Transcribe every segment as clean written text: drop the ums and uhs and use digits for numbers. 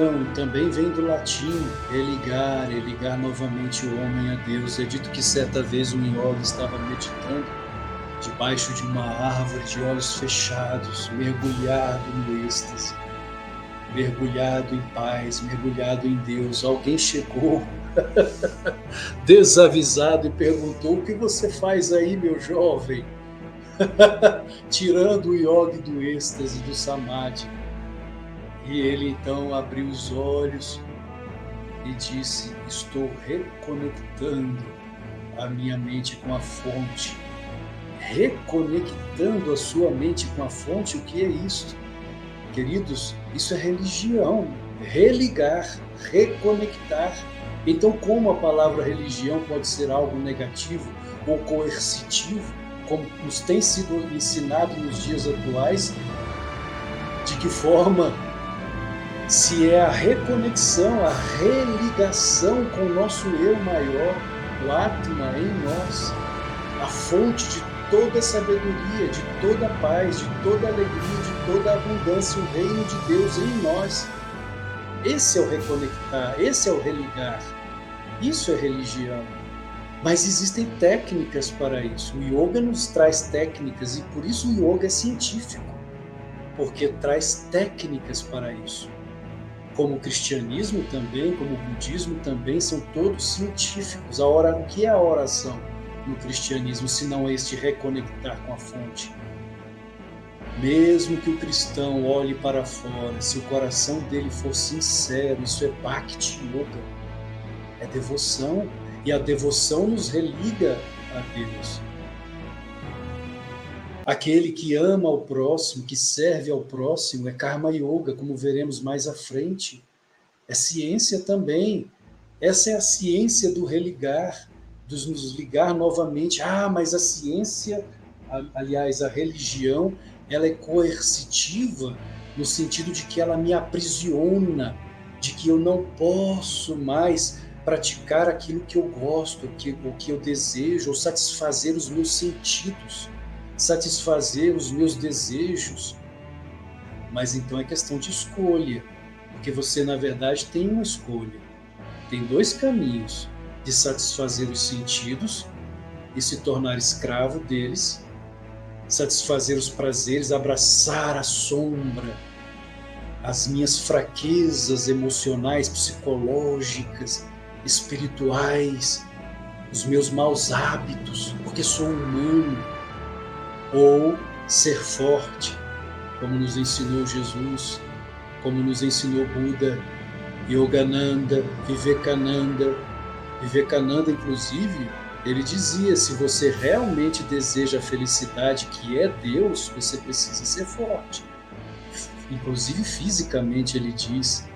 religião também vem do latim religar novamente o homem a Deus. É dito que certa vez um yogi estava meditando debaixo de uma árvore de olhos fechados, mergulhado no êxtase, mergulhado em paz, mergulhado em Deus. Alguém chegou desavisado e perguntou: o que você faz aí, meu jovem? Tirando o yogi do êxtase, do samadhi. E ele então abriu os olhos e disse: estou reconectando a minha mente com a fonte. Reconectando a sua mente com a fonte, o que é isto? Queridos, isso é religião. Religar, reconectar. Então, como a palavra religião pode ser algo negativo ou coercitivo, como nos tem sido ensinado nos dias atuais, de que forma, se é a reconexão, a religação com o nosso eu maior, o Atma em nós, a fonte de toda sabedoria, de toda paz, de toda alegria, de toda abundância, o reino de Deus em nós. Esse é o reconectar, esse é o religar. Isso é religião. Mas existem técnicas para isso. O yoga nos traz técnicas e por isso o yoga é científico, porque traz técnicas para isso. Como o cristianismo também, como o budismo também, são todos científicos. O que é a oração no cristianismo, se não este reconectar com a fonte? Mesmo que o cristão olhe para fora, se o coração dele for sincero, isso é Bhakti Yoga, é devoção, e a devoção nos religa a Deus. Aquele que ama ao próximo, que serve ao próximo, é Karma Yoga, como veremos mais à frente. É ciência também. Essa é a ciência do religar, dos nos ligar novamente. Mas a ciência, aliás, a religião, ela é coercitiva no sentido de que ela me aprisiona, de que eu não posso mais praticar aquilo que eu gosto, o que eu desejo, ou satisfazer os meus sentidos, satisfazer os meus desejos. Mas então é questão de escolha, porque você, na verdade, tem uma escolha. Tem dois caminhos: de satisfazer os sentidos e se tornar escravo deles, satisfazer os prazeres, abraçar a sombra, as minhas fraquezas emocionais, psicológicas, espirituais, os meus maus hábitos, porque sou humano. Ou ser forte, como nos ensinou Jesus, como nos ensinou Buda, Yogananda, Vivekananda. Vivekananda, inclusive, ele dizia: se você realmente deseja a felicidade, que é Deus, você precisa ser forte. Inclusive fisicamente ele diz: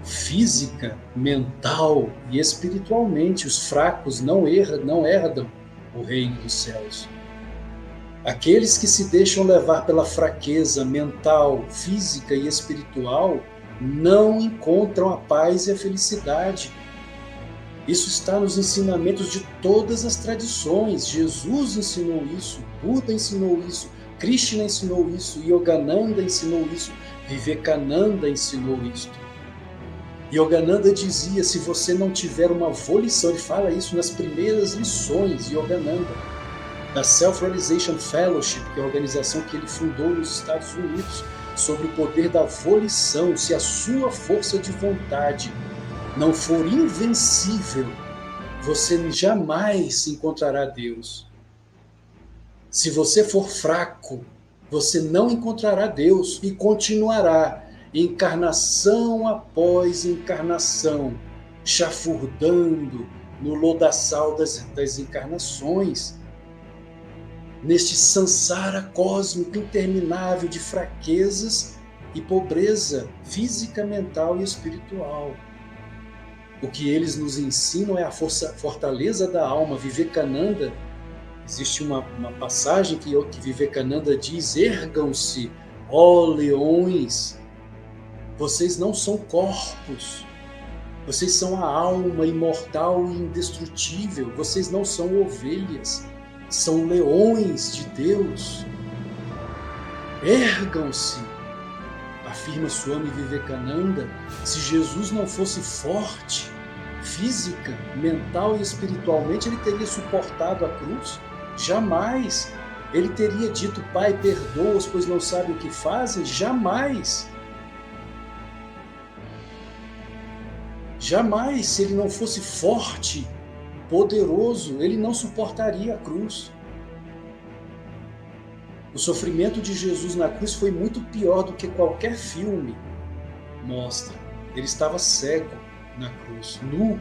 física, mental e espiritualmente, os fracos não herdam o reino dos céus. Aqueles que se deixam levar pela fraqueza mental, física e espiritual não encontram a paz e a felicidade. Isso está nos ensinamentos de todas as tradições. Jesus ensinou isso, Buda ensinou isso, Krishna ensinou isso, Yogananda ensinou isso, Vivekananda ensinou isso. Yogananda dizia: se você não tiver uma volição, ele fala isso nas primeiras lições, Yogananda, da Self-Realization Fellowship, que é a organização que ele fundou nos Estados Unidos, sobre o poder da volição. Se a sua força de vontade não for invencível, você jamais encontrará Deus. Se você for fraco, você não encontrará Deus e continuará encarnação após encarnação, chafurdando no lodaçal das encarnações, neste sansara cósmico interminável de fraquezas e pobreza física, mental e espiritual. O que eles nos ensinam é a fortaleza da alma. Vivekananda, existe uma passagem que Vivekananda diz: ergam-se, ó leões, vocês não são corpos, vocês são a alma imortal e indestrutível, vocês não são ovelhas, são leões de Deus. Ergam-se. A afirma Swami Vivekananda, se Jesus não fosse forte, física, mental e espiritualmente, ele teria suportado a cruz? Jamais. Ele teria dito, Pai, perdoa-os, pois não sabem o que fazem? Jamais. Jamais, se ele não fosse forte, poderoso, ele não suportaria a cruz. O sofrimento de Jesus na cruz foi muito pior do que qualquer filme mostra. Ele estava cego na cruz, nu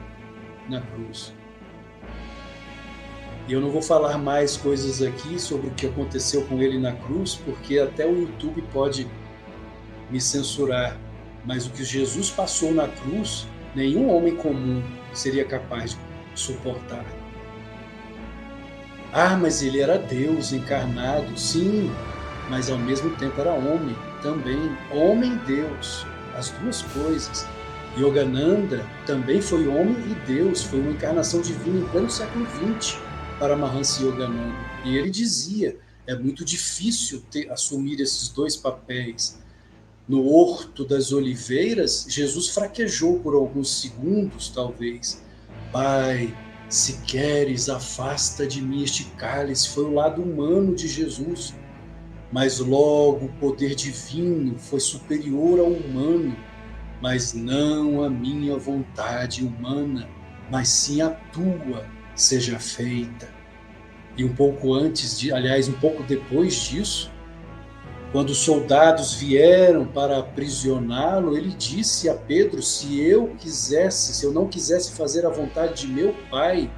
na cruz. E eu não vou falar mais coisas aqui sobre o que aconteceu com ele na cruz, porque até o YouTube pode me censurar. Mas o que Jesus passou na cruz, nenhum homem comum seria capaz de suportar. Ah, mas ele era Deus encarnado, sim, mas ao mesmo tempo era homem também, homem-deus, as duas coisas. Yogananda também foi homem e Deus, foi uma encarnação divina em pleno século XX para Maharishi Yogananda. E ele dizia, é muito difícil assumir esses dois papéis. No Horto das Oliveiras, Jesus fraquejou por alguns segundos, talvez. Pai, se queres, afasta de mim este cálice. Foi o lado humano de Jesus. Mas logo o poder divino foi superior ao humano. Mas não a minha vontade humana, mas sim a tua seja feita. E um pouco antes, aliás, um pouco depois disso, quando os soldados vieram para aprisioná-lo, ele disse a Pedro, se eu não quisesse fazer a vontade de meu Pai,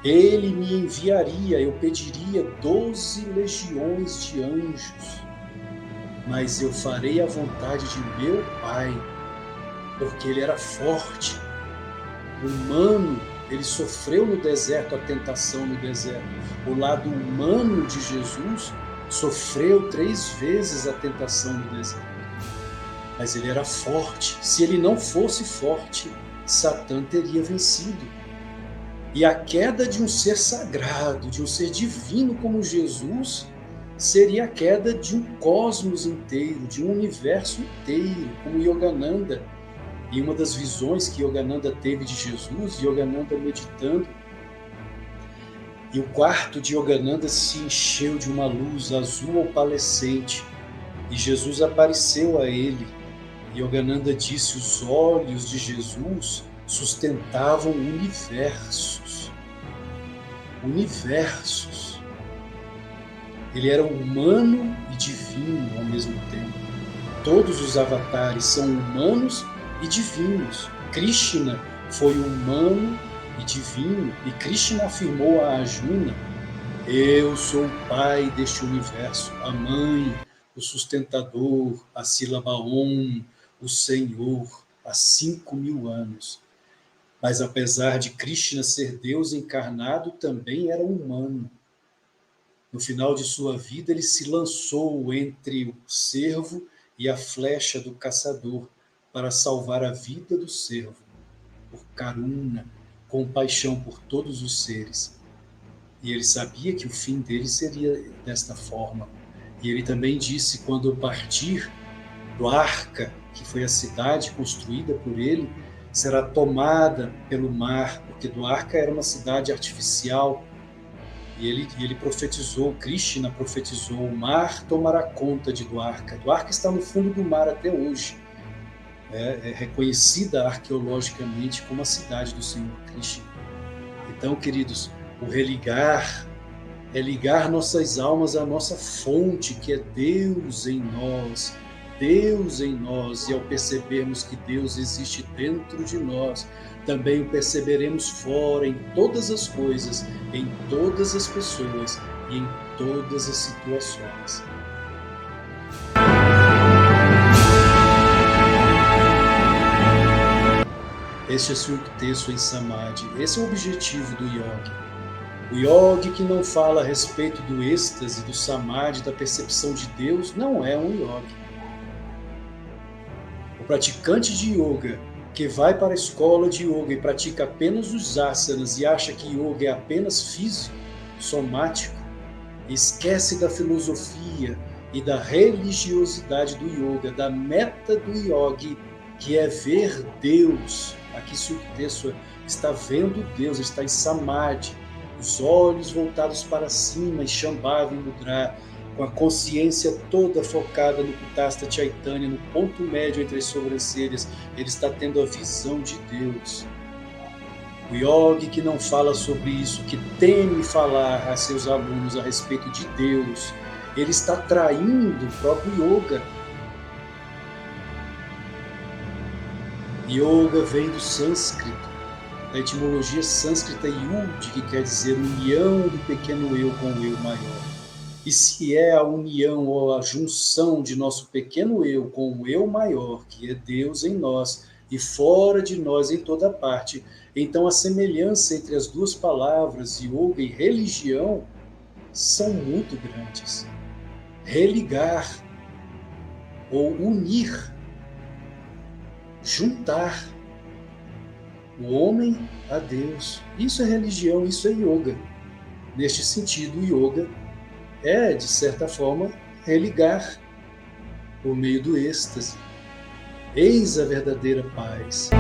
ele me enviaria, eu pediria 12 legiões de anjos, mas eu farei a vontade de meu Pai, porque ele era forte, humano, ele sofreu no deserto a tentação no deserto. O lado humano de Jesus sofreu 3 vezes a tentação no deserto. Mas ele era forte. Se ele não fosse forte, Satã teria vencido. E a queda de um ser sagrado, de um ser divino como Jesus, seria a queda de um cosmos inteiro, de um universo inteiro, como Yogananda. E uma das visões que Yogananda teve de Jesus, Yogananda meditando, e o quarto de Yogananda se encheu de uma luz azul opalescente, e Jesus apareceu a ele. E Yogananda disse, os olhos de Jesus sustentavam universos. Universos. Ele era humano e divino ao mesmo tempo. Todos os avatares são humanos e divinos. Krishna foi humano e divino, e Krishna afirmou a Arjuna, eu sou o pai deste universo, a mãe, o sustentador, a sílaba Om, o Senhor, há 5.000 anos. Mas apesar de Krishna ser Deus encarnado, também era humano. No final de sua vida, ele se lançou entre o cervo e a flecha do caçador, para salvar a vida do servo, por karuna, compaixão por todos os seres. E ele sabia que o fim dele seria desta forma. E ele também disse, quando eu partir, Dwarka, que foi a cidade construída por ele, será tomada pelo mar, porque Dwarka era uma cidade artificial. E ele profetizou, Krishna profetizou, o mar tomará conta de Dwarka. Dwarka está no fundo do mar até hoje. É reconhecida arqueologicamente como a cidade do Senhor Krishna. Então, queridos, o religar é ligar nossas almas à nossa fonte, que é Deus em nós. Deus em nós, e ao percebermos que Deus existe dentro de nós, também o perceberemos fora, em todas as coisas, em todas as pessoas e em todas as situações. Este é Sukteswara em Samadhi. Esse é o objetivo do yogi. O yogi que não fala a respeito do êxtase, do Samadhi, da percepção de Deus, não é um yogi. O praticante de yoga que vai para a escola de yoga e pratica apenas os asanas e acha que yoga é apenas físico, somático, esquece da filosofia, e da religiosidade do yoga, da meta do yogi, que é ver Deus. Aqui Sukteswar está vendo Deus, está em Samadhi, os olhos voltados para cima, e Shambhavi Mudra, com a consciência toda focada no Kutastha Chaitanya, no ponto médio entre as sobrancelhas. Ele está tendo a visão de Deus. O yogi que não fala sobre isso, que teme falar a seus alunos a respeito de Deus, ele está traindo o próprio yoga. Yoga vem do sânscrito, da etimologia sânscrita yud, que quer dizer união do pequeno eu com o eu maior. E se é a união ou a junção de nosso pequeno eu com o eu maior, que é Deus em nós e fora de nós em toda parte, então a semelhança entre as duas palavras, yoga e religião, são muito grandes. Religar ou unir, juntar o homem a Deus. Isso é religião, isso é yoga. Neste sentido, o yoga é, de certa forma, religar por meio do êxtase. Eis a verdadeira paz.